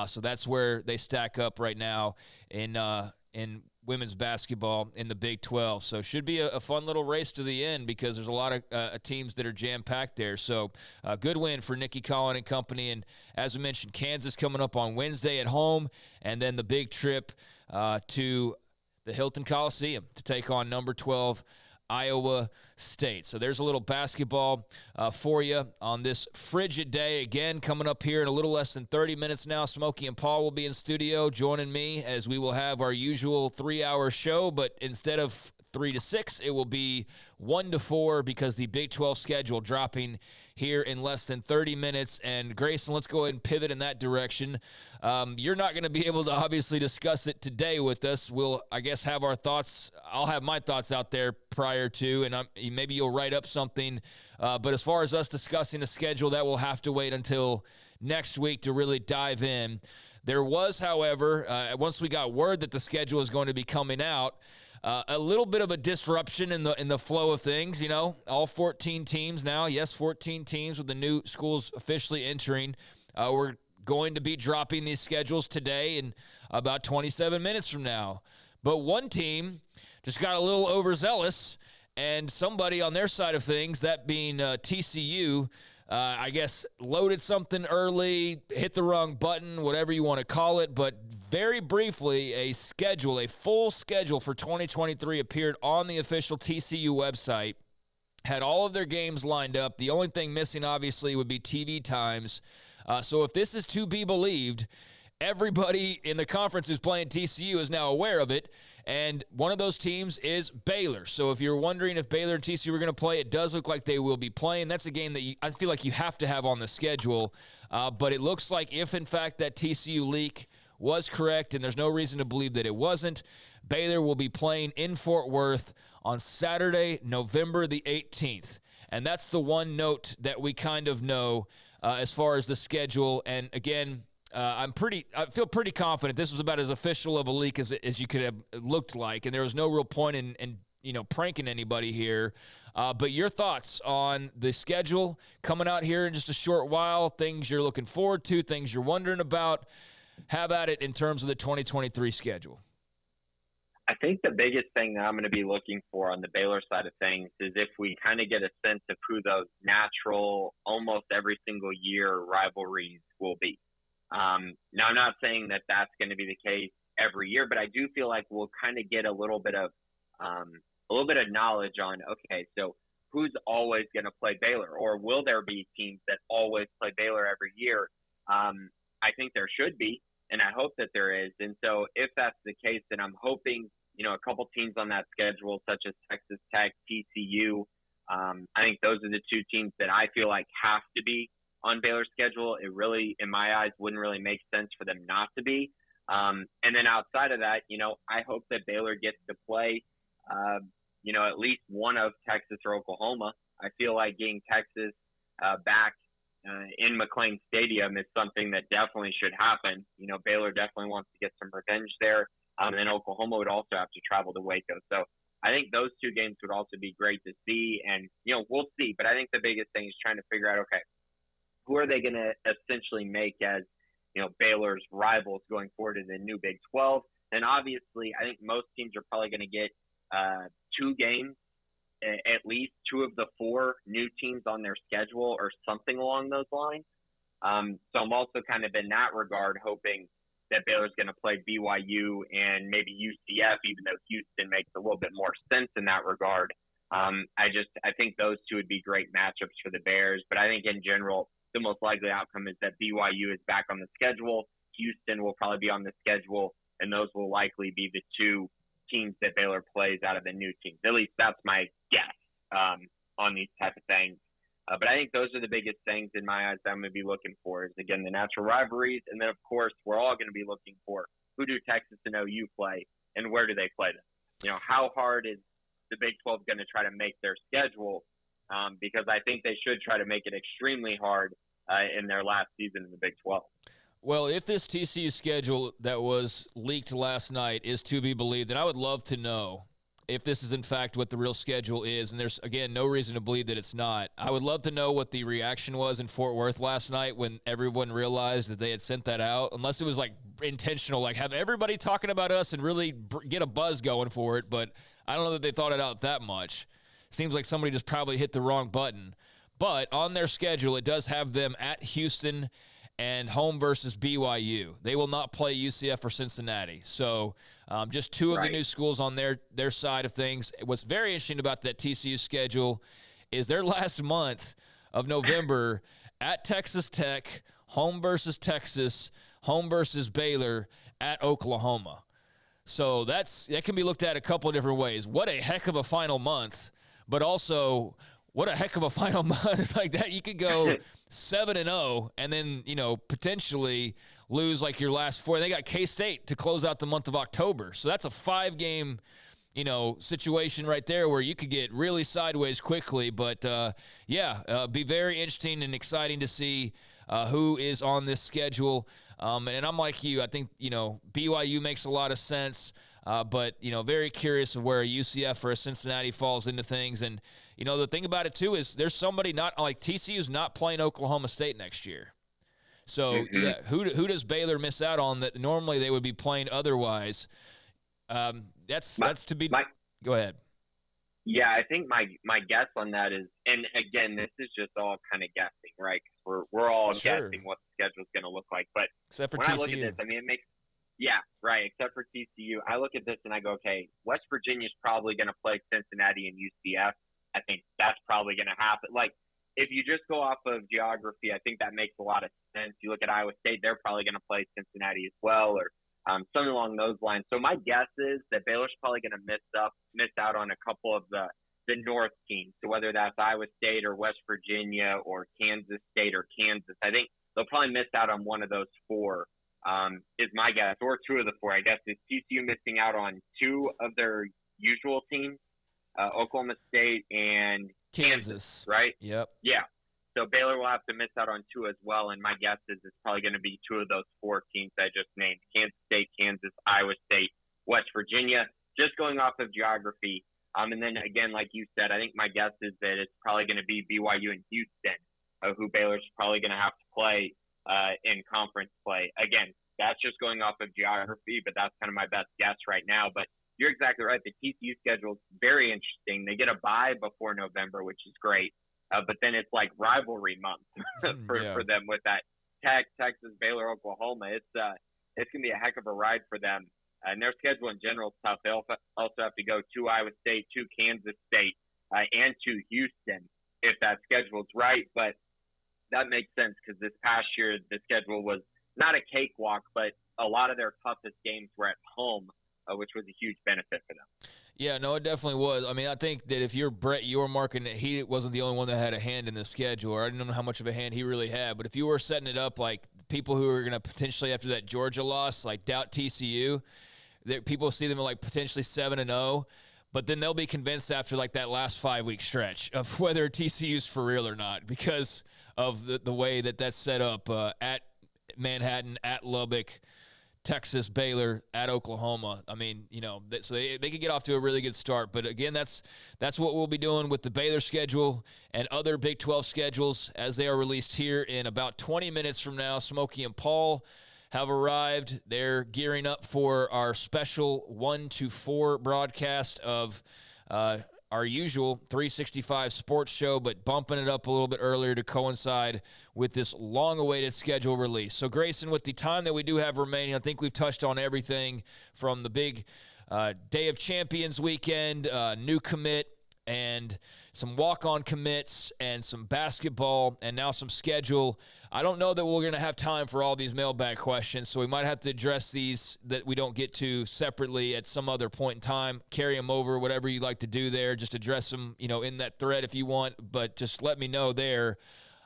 So that's where they stack up right now in women's basketball in the Big 12. So should be a fun little race to the end because there's a lot of teams that are jam-packed there. So good win for Nikki Collin and company. And as we mentioned, Kansas coming up on Wednesday at home, and then the big trip to the Hilton Coliseum to take on number 12 Iowa State. So there's a little basketball for you on this frigid day. Again, coming up here in a little less than 30 minutes now, Smokey and Paul will be in studio joining me as we will have our usual 3-hour show, but instead of 3 to 6, it will be 1 to 4 because the Big 12 schedule dropping here in less than 30 minutes. And Grayson, let's go ahead and pivot in that direction. You're not going to be able to obviously discuss it today with us. We'll, I guess, have our thoughts. I'll have my thoughts out there prior to, and maybe you'll write up something. But as far as us discussing the schedule, that will have to wait until next week to really dive in. There was, however, once we got word that the schedule is going to be coming out, a little bit of a disruption in the flow of things. You know, all 14 teams now. Yes, 14 teams with the new schools officially entering. We're going to be dropping these schedules today in about 27 minutes from now. But one team just got a little overzealous, and somebody on their side of things, that being TCU, I guess loaded something early, hit the wrong button, whatever you want to call it. But very briefly, a full schedule for 2023 appeared on the official TCU website. Had all of their games lined up. The only thing missing, obviously, would be TV times. So if this is to be believed, everybody in the conference who's playing TCU is now aware of it, and one of those teams is Baylor. So if you're wondering if Baylor and TCU are going to play, it does look like they will be playing. That's a game that I feel like you have to have on the schedule, but it looks like if, in fact, that TCU leak was correct, and there's no reason to believe that it wasn't, Baylor will be playing in Fort Worth on Saturday, November the 18th. And that's the one note that we kind of know as far as the schedule. And again, I feel pretty confident this was about as official of a leak as you could have looked like, and there was no real point in pranking anybody here. But your thoughts on the schedule coming out here in just a short while, things you're looking forward to, things you're wondering about. Have at it in terms of the 2023 schedule. I think the biggest thing that I'm going to be looking for on the Baylor side of things is if we kind of get a sense of who those natural, almost every single year rivalries will be. Now, I'm not saying that that's going to be the case every year, but I do feel like we'll kind of get a little bit of knowledge on, okay, so who's always going to play Baylor, or will there be teams that always play Baylor every year? I think there should be, and I hope that there is. And so if that's the case, then I'm hoping, a couple teams on that schedule, such as Texas Tech, TCU. I think those are the two teams that I feel like have to be on Baylor's schedule. It really, in my eyes, wouldn't really make sense for them not to be. And then outside of that, I hope that Baylor gets to play, at least one of Texas or Oklahoma. I feel like getting Texas back in McLean Stadium is something that definitely should happen. Baylor definitely wants to get some revenge there. And then Oklahoma would also have to travel to Waco. So I think those two games would also be great to see. And, we'll see. But I think the biggest thing is trying to figure out, okay, who are they going to essentially make as, Baylor's rivals going forward in the new Big 12? And obviously, I think most teams are probably going to get two games, at least two of the four new teams on their schedule or something along those lines. So I'm also kind of in that regard hoping that Baylor's going to play BYU and maybe UCF, even though Houston makes a little bit more sense in that regard. I think those two would be great matchups for the Bears. But I think in general, the most likely outcome is that BYU is back on the schedule. Houston will probably be on the schedule, and those will likely be the two teams that Baylor plays out of the new teams. At least that's my guess on these type of things. But I think those are the biggest things in my eyes that I'm going to be looking for is, again, the natural rivalries. And then, of course, we're all going to be looking for who do Texas and OU play and where do they play them? How hard is the Big 12 going to try to make their schedule? Because I think they should try to make it extremely hard in their last season in the Big 12. Well, if this TCU schedule that was leaked last night is to be believed, then I would love to know if this is in fact what the real schedule is, and there's, again, no reason to believe that it's not. I would love to know what the reaction was in Fort Worth last night when everyone realized that they had sent that out, unless it was, intentional, have everybody talking about us and really get a buzz going for it, but I don't know that they thought it out that much. Seems like somebody just probably hit the wrong button. But on their schedule, it does have them at Houston and home versus BYU. They will not play UCF or Cincinnati. So just two of the new schools on their side of things. What's very interesting about that TCU schedule is their last month of November at Texas Tech, home versus Texas, home versus Baylor, at Oklahoma. So that can be looked at a couple of different ways. What a heck of a final month, but also what a heck of a final month. Like that, you could go 7-0 and then, potentially lose your last four. They got K-State to close out the month of October. So that's a 5-game, situation right there where you could get really sideways quickly. But, be very interesting and exciting to see who is on this schedule. And I'm like you. I think, BYU makes a lot of sense. But, very curious of where a UCF or a Cincinnati falls into things. And, the thing about it, too, is there's somebody TCU's not playing Oklahoma State next year. So, who does Baylor miss out on that normally they would be playing otherwise? That's to be – go ahead. Yeah, I think my guess on that is – and, again, this is just all kind of guessing, right? We're all guessing what the schedule's going to look like. But except for when TCU. I look at this, it makes – yeah, right, except for TCU. I look at this and I go, okay, West Virginia's probably going to play Cincinnati and UCF. I think that's probably going to happen. if you just go off of geography, I think that makes a lot of sense. You look at Iowa State, they're probably going to play Cincinnati as well, or something along those lines. So my guess is that Baylor's probably going to miss out on a couple of the North teams. So whether that's Iowa State or West Virginia or Kansas State or Kansas, I think they'll probably miss out on one of those four, is my guess, or two of the four. I guess is TCU missing out on two of their usual teams, Oklahoma State and Kansas, right? Yep. Yeah. So Baylor will have to miss out on two as well, and my guess is it's probably going to be two of those four teams I just named: Kansas State, Kansas, Iowa State, West Virginia. Just going off of geography. And then again, like you said, I think my guess is that it's probably going to be BYU and Houston, who Baylor's probably going to have to play in conference play. Again, that's just going off of geography, but that's kind of my best guess right now. But you're exactly right. The TCU schedule is very interesting. They get a bye before November, which is great. But then it's like rivalry month for them with that Texas, Baylor, Oklahoma. It's going to be a heck of a ride for them. And their schedule in general is tough. They also have to go to Iowa State, to Kansas State, and to Houston if that schedule's right. But that makes sense because this past year the schedule was not a cakewalk, but a lot of their toughest games were at home, which was a huge benefit for them. Yeah, no, it definitely was. I mean, I think that if you're Brett Yormark, and he wasn't the only one that had a hand in the schedule, or I didn't know how much of a hand he really had, but if you were setting it up like people who are going to potentially, after that Georgia loss, like doubt TCU, that people see them at like potentially 7-0, but then they'll be convinced after like that last 5-week stretch of whether TCU's for real or not because of the way that's set up at Manhattan, at Lubbock, Texas, Baylor, at Oklahoma. I mean, so they could get off to a really good start. But again, that's what we'll be doing with the Baylor schedule and other Big 12 schedules as they are released here in about 20 minutes from now. Smokey and Paul have arrived. They're gearing up for our special 1 to 4 broadcast of our usual 365 sports show, but bumping it up a little bit earlier to coincide with this long-awaited schedule release. So, Grayson, with the time that we do have remaining, I think we've touched on everything from the big Day of Champions weekend, new commit, and some walk-on commits, and some basketball, and now some schedule. I don't know that we're going to have time for all these mailbag questions, so we might have to address these that we don't get to separately at some other point in time. Carry them over, whatever you like to do there. Just address them, in that thread if you want, but just let me know there.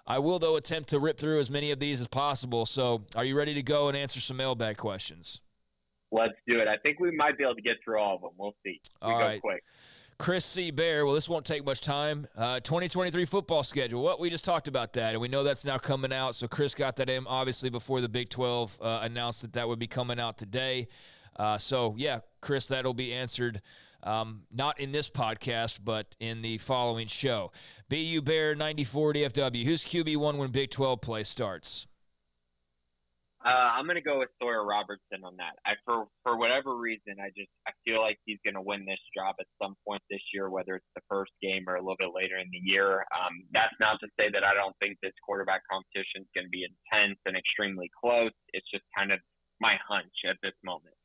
I will, though, attempt to rip through as many of these as possible. So are you ready to go and answer some mailbag questions? Let's do it. I think we might be able to get through all of them. We'll see. All right. Quick. Chris C. Bear, well, this won't take much time. 2023 football schedule. Well, we just talked about that, and we know that's now coming out. So Chris got that in, obviously, before the Big 12 announced that would be coming out today. So, yeah, Chris, that'll be answered not in this podcast, but in the following show. BU Bear 94 DFW. Who's QB1 when Big 12 play starts? I'm going to go with Sawyer Robertson on that. For whatever reason, I feel like he's going to win this job at some point this year, whether it's the first game or a little bit later in the year. That's not to say that I don't think this quarterback competition is going to be intense and extremely close. It's just kind of my hunch at this moment.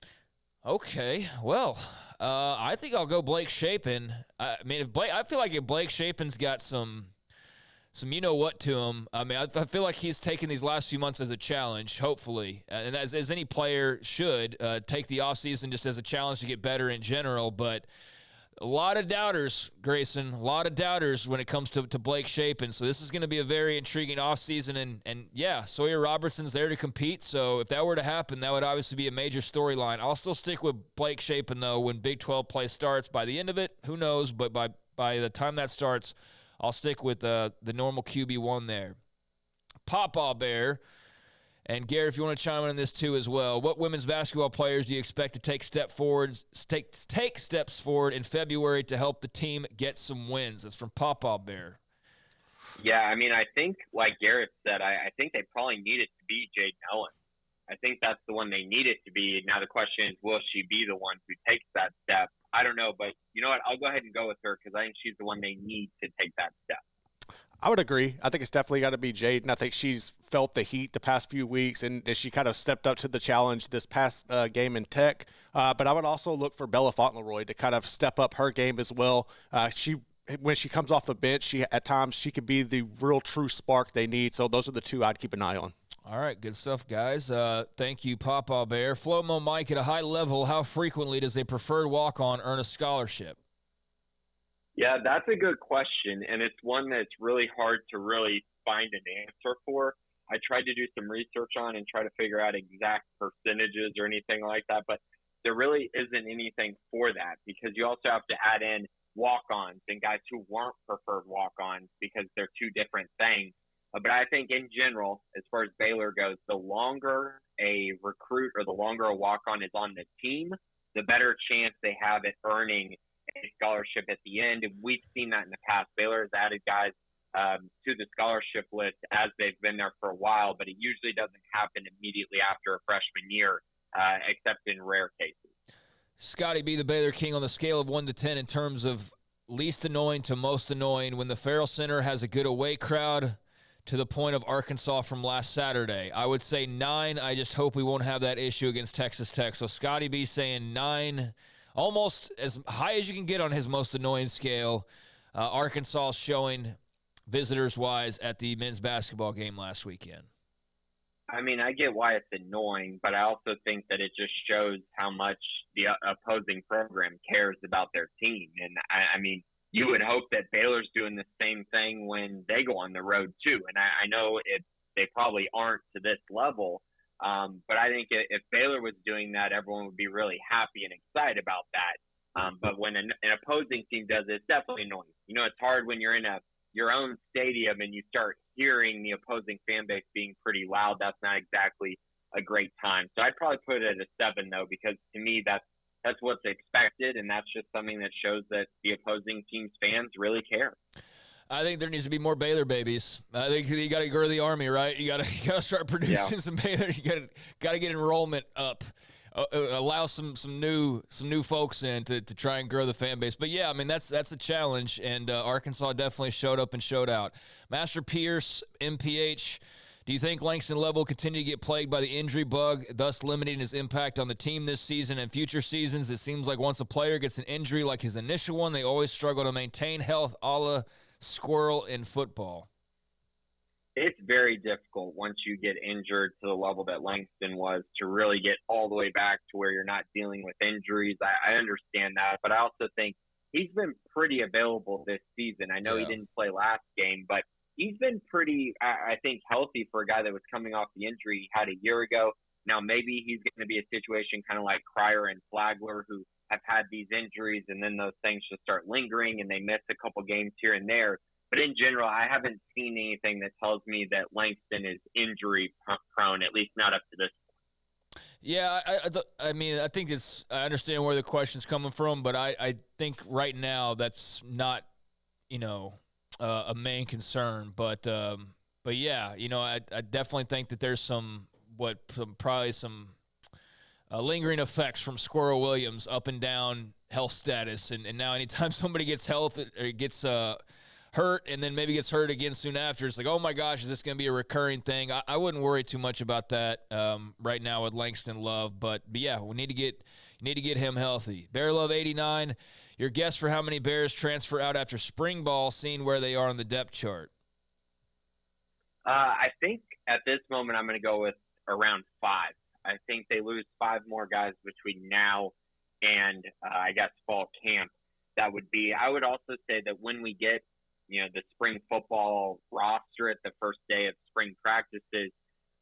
Okay, well, I think I'll go Blake Shapen. I feel like if Blake Shapen's got some you-know-what to him. I mean, I feel like he's taken these last few months as a challenge, hopefully. And as any player should, take the offseason just as a challenge to get better in general. But a lot of doubters, Grayson, a lot of doubters when it comes to Blake Shapen. So this is going to be a very intriguing offseason. And yeah, Sawyer Robertson's there to compete. So if that were to happen, that would obviously be a major storyline. I'll still stick with Blake Shapen, though, when Big 12 play starts. By the end of it, who knows? But by the time that starts, I'll stick with the normal QB1 there. Pawpaw Bear, and Garrett, if you want to chime in on this too as well, what women's basketball players do you expect to take steps forward in February to help the team get some wins? That's from Pawpaw Bear. Yeah, I mean, I think, like Garrett said, I think they probably need it to be Jade Owens. I think that's the one they need it to be. Now the question is, will she be the one who takes that step? I don't know, but you know what? I'll go ahead and go with her because I think she's the one they need to take that step. I would agree. I think it's definitely got to be Jade, and I think she's felt the heat the past few weeks, and she kind of stepped up to the challenge this past game in Tech. But I would also look for Bella Fauntleroy to kind of step up her game as well. She when she comes off the bench, at times she could be the real true spark they need. So those are the two I'd keep an eye on. All right, good stuff, guys. Thank you, Papa Bear. Flomo Mike, at a high level, how frequently does a preferred walk-on earn a scholarship? Yeah, that's a good question, and it's one that's really hard to really find an answer for. I tried to do some research on and try to figure out exact percentages or anything like that, but there really isn't anything for that because you also have to add in walk-ons and guys who weren't preferred walk-ons because they're two different things. But I think in general, as far as Baylor goes, the longer a recruit or the longer a walk-on is on the team, the better chance they have at earning a scholarship at the end. And we've seen that in the past. Baylor has added guys to the scholarship list as they've been there for a while, but it usually doesn't happen immediately after a freshman year, except in rare cases. Scotty B, the Baylor King, on the scale of 1 to 10 in terms of least annoying to most annoying, when the Farrell Center has a good away crowd to the point of Arkansas from last Saturday. I would say 9. I just hope we won't have that issue against Texas Tech. So Scotty B saying 9, almost as high as you can get on his most annoying scale. Arkansas showing visitors-wise at the men's basketball game last weekend. I mean, I get why it's annoying, but I also think that it just shows how much the opposing program cares about their team. And I mean, you would hope that Baylor's doing the same thing when they go on the road too. And I know they probably aren't to this level, but I think if Baylor was doing that, everyone would be really happy and excited about that. But when an opposing team does it, it's definitely annoying. You know, it's hard when you're in your own stadium and you start hearing the opposing fan base being pretty loud. That's not exactly a great time. So I'd probably put it at a 7 though, because to me that's what's expected, and that's just something that shows that the opposing team's fans really care. I think there needs to be more Baylor babies. I think you got to grow the Army, right? You got to start producing some Baylor. You got to get enrollment up. Allow some new folks in to try and grow the fan base. But yeah, I mean that's a challenge, and Arkansas definitely showed up and showed out. Master Pierce, MPH, do you think Langston Love will continue to get plagued by the injury bug, thus limiting his impact on the team this season and future seasons? It seems like once a player gets an injury like his initial one, they always struggle to maintain health, a la Squirrel in football. It's very difficult once you get injured to the level that Langston was to really get all the way back to where you're not dealing with injuries. I understand that, but I also think he's been pretty available this season. I know he didn't play last game, but he's been pretty, I think, healthy for a guy that was coming off the injury he had a year ago. Now, maybe he's going to be a situation kind of like Cryer and Flagler, who have had these injuries, and then those things just start lingering, and they miss a couple games here and there. But in general, I haven't seen anything that tells me that Langston is injury prone, at least not up to this point. Yeah, I mean, I think I understand where the question's coming from, but I think right now that's not, a main concern. But yeah, I definitely think that there's probably some lingering effects from Squirrel Williams up and down health status. And now anytime somebody gets health or gets hurt and then maybe gets hurt again soon after, it's like, oh my gosh, is this going to be a recurring thing? I wouldn't worry too much about that right now with Langston Love, but yeah, we need to get him healthy. Bear Love 89, your guess for how many Bears transfer out after spring ball, seeing where they are on the depth chart? I think at this moment I'm going to go with around 5. I think they lose 5 more guys between now and I guess fall camp. That would be. I would also say that when we get the spring football roster at the first day of spring practices,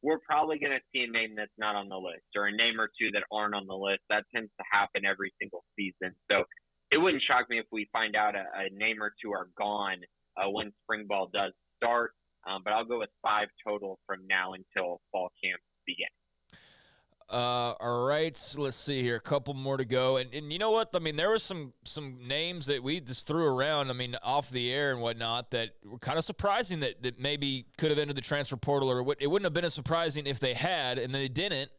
we're probably going to see a name that's not on the list or a name or two that aren't on the list. That tends to happen every single season. So it wouldn't shock me if we find out a name or two are gone when spring ball does start. But I'll go with 5 total from now until fall camp begins. All right, let's see here. A couple more to go. And you know what? I mean, there were some names that we just threw around, off the air and whatnot, that were kind of surprising that maybe could have entered the transfer portal, or it wouldn't have been as surprising if they had, and they didn't.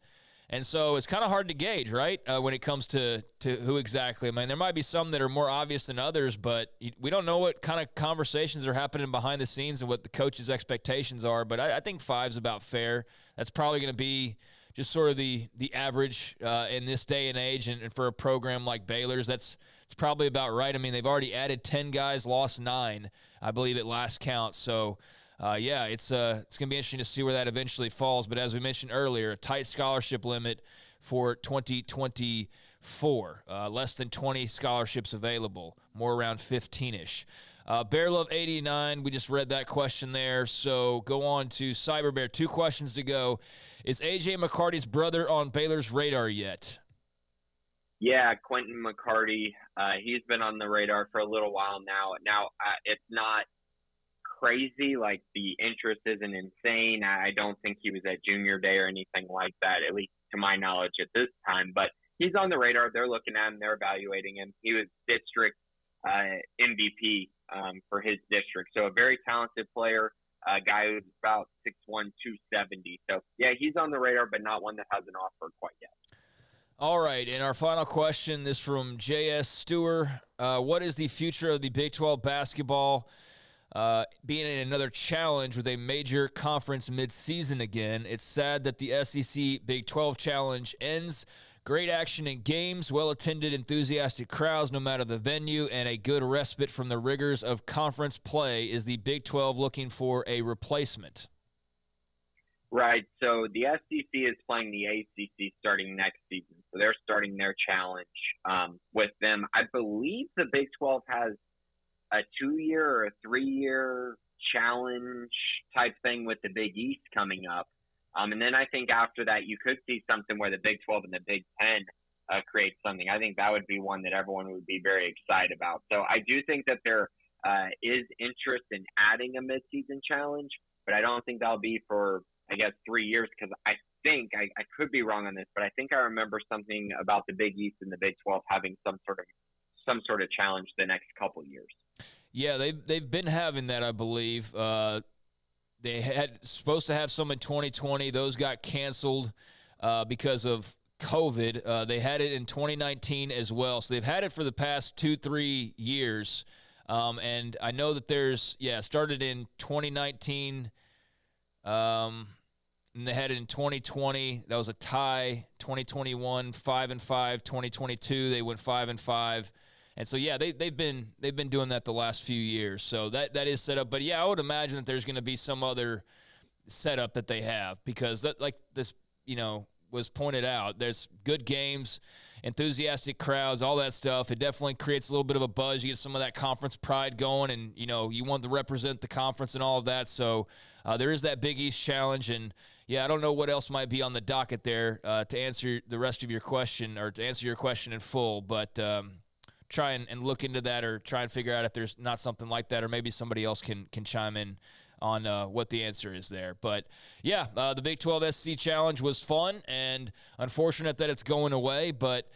And so it's kind of hard to gauge, right, when it comes to who exactly. I mean, there might be some that are more obvious than others, but we don't know what kind of conversations are happening behind the scenes and what the coach's expectations are. But I think 5's about fair. That's probably going to be just sort of the average in this day and age, and for a program like Baylor's, that's it's probably about right. I mean, they've already added 10 guys, lost 9, I believe, at last count. So, it's going to be interesting to see where that eventually falls. But as we mentioned earlier, a tight scholarship limit for 2024. Less than 20 scholarships available, more around 15-ish. Bear Love 89, we just read that question there. So go on to Cyber Bear. 2 questions to go. Is A.J. McCarty's brother on Baylor's radar yet? Yeah, Quentin McCarty. He's been on the radar for a little while now. Now, it's not crazy. Like, the interest isn't insane. I don't think he was at junior day or anything like that, at least to my knowledge at this time. But he's on the radar. They're looking at him. They're evaluating him. He was district MVP for his district. So a very talented player, a guy who's about 6'1", 270. So, yeah, he's on the radar, but not one that has an offer quite yet. All right, and our final question is from J.S. Stewart. What is the future of the Big 12 basketball being in another challenge with a major conference midseason again? It's sad that the SEC Big 12 challenge ends. Great action in games, well-attended, enthusiastic crowds no matter the venue, and a good respite from the rigors of conference play. Is the Big 12 looking for a replacement? Right. So the SEC is playing the ACC starting next season. So they're starting their challenge with them. I believe the Big 12 has a 2-year or a 3-year challenge type thing with the Big East coming up. And then I think after that, you could see something where the Big 12 and the Big 10 create something. I think that would be one that everyone would be very excited about. So I do think that there is interest in adding a midseason challenge, but I don't think that'll be for, 3 years, because I think I could be wrong on this, but I think I remember something about the Big East and the Big 12 having some sort of challenge the next couple years. Yeah, they've been having that, I believe. They had supposed to have some in 2020. Those got canceled because of COVID. They had it in 2019 as well. So they've had it for the past 2-3 years. And I know that started in 2019. And they had it in 2020. That was a tie. 2021, 5-5. 2022, they went 5-5. And so, yeah, they've been doing that the last few years. So that is set up. But, yeah, I would imagine that there's going to be some other setup that they have, because that, like this, was pointed out, there's good games, enthusiastic crowds, all that stuff. It definitely creates a little bit of a buzz. You get some of that conference pride going, and, you want to represent the conference and all of that. So there is that Big East challenge. And, yeah, I don't know what else might be on the docket there to answer the rest of your question, or to answer your question in full. But try and look into that, or try and figure out if there's not something like that, or maybe somebody else can chime in on what the answer is there. But, yeah, the Big 12 SC Challenge was fun, and unfortunate that it's going away, but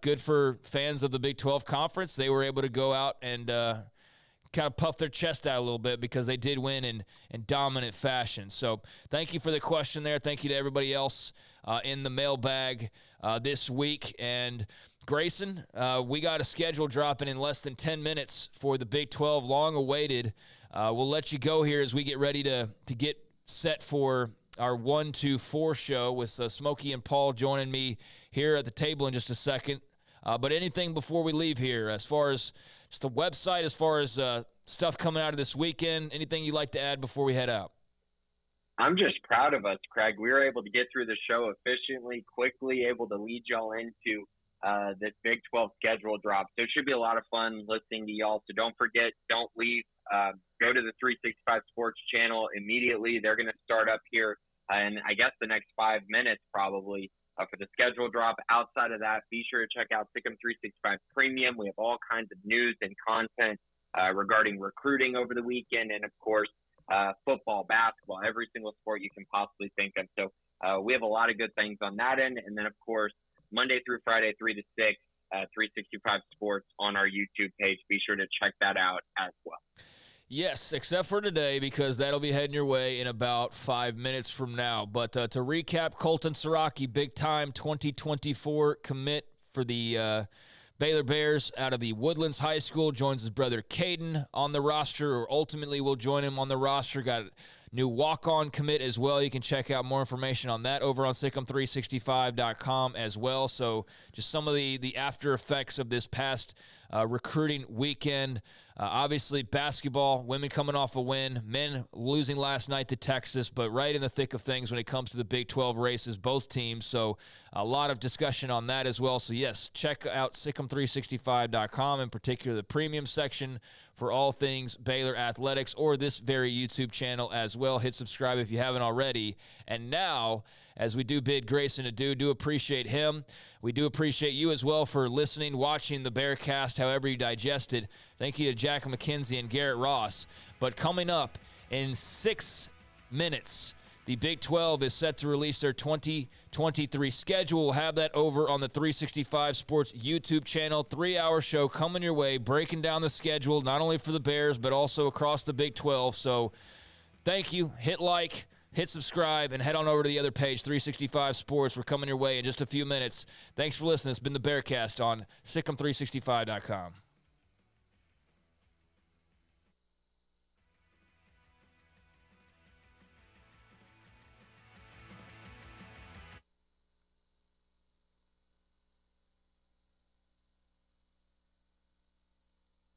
good for fans of the Big 12 Conference. They were able to go out and kind of puff their chest out a little bit, because they did win in dominant fashion. So thank you for the question there. Thank you to everybody else in the mailbag this week. And Grayson, we got a schedule dropping in less than 10 minutes for the Big 12, long awaited. We'll let you go here as we get ready to get set for our 1-4 show with Smokey and Paul joining me here at the table in just a second. But anything before we leave here, as far as just the website, as far as stuff coming out of this weekend, anything you'd like to add before we head out? I'm just proud of us, Craig. We were able to get through the show efficiently, quickly, able to lead y'all into this Big 12 schedule drop. So it should be a lot of fun listening to y'all. So don't forget, don't leave. Go to the 365 Sports channel immediately. They're going to start up here in, I guess, the next 5 minutes probably for the schedule drop. Outside of that, be sure to check out Pick'em 365 Premium. We have all kinds of news and content regarding recruiting over the weekend, and, of course, football, basketball, every single sport you can possibly think of. So we have a lot of good things on that end. And then, of course, Monday through Friday, 3 to 6, 365 Sports on our YouTube page. Be sure to check that out as well. Yes, except for today, because that'll be heading your way in about 5 minutes from now. But to recap, Colton Siraki, big-time 2024 commit for the Baylor Bears out of the Woodlands High School, joins his brother Caden on the roster, or ultimately will join him on the roster. Got a new walk-on commit as well. You can check out more information on that over on Sick'em365.com as well. So just some of the after effects of this past recruiting weekend. Obviously, basketball, women coming off a win, men losing last night to Texas, but right in the thick of things when it comes to the Big 12 races, both teams. So a lot of discussion on that as well. So, yes, check out Sikkim365.com, in particular the premium section for all things Baylor athletics, or this very YouTube channel as well. Hit subscribe if you haven't already. And now, as we do bid Grayson adieu, do appreciate him. We do appreciate you as well for listening, watching the BearCast, however you digest it. Thank you to Jack McKenzie and Garrett Ross. But coming up in 6 minutes, the Big 12 is set to release their 2023 schedule. We'll have that over on the 365 Sports YouTube channel. 3-hour show coming your way, breaking down the schedule, not only for the Bears, but also across the Big 12. So thank you. Hit like, hit subscribe, and head on over to the other page, 365 Sports. We're coming your way in just a few minutes. Thanks for listening. It's been the BearCast on Sikkim365.com.